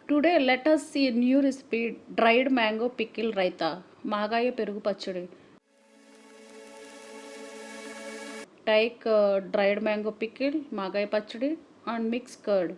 Today, let us see a new recipe dried mango pickle raita. Magaya perugu pachadi. Take dried mango pickle, magaya pachadi, and mix curd.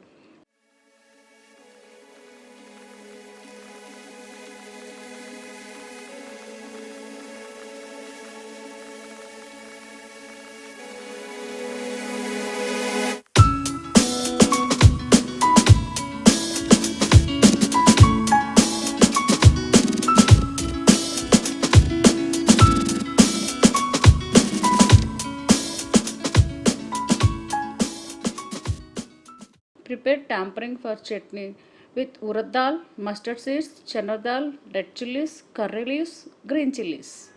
Prepare tampering for chutney with urad dal, mustard seeds, chana dal, red chilies, curry leaves, green chilies.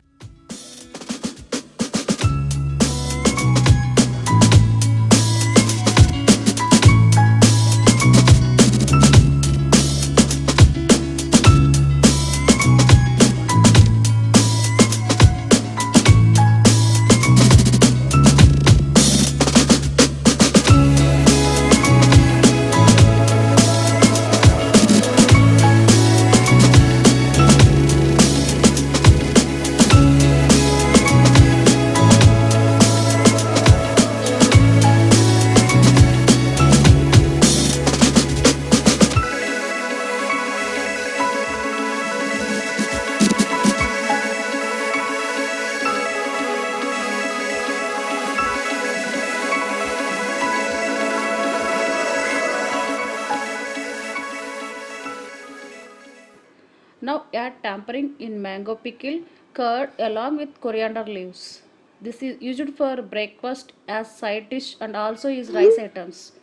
Now add tampering in mango pickle, curd along with coriander leaves. This is used for breakfast as side dish and also is rice items.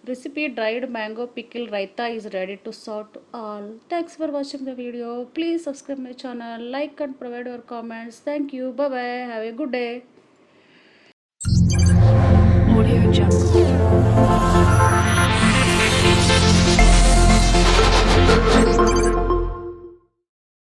Recipe dried mango pickle raita is ready to serve to all. Thanks for watching the video. Please subscribe my channel, like and provide your comments. Thank you. Bye bye. Have a good day. Audio Jungle.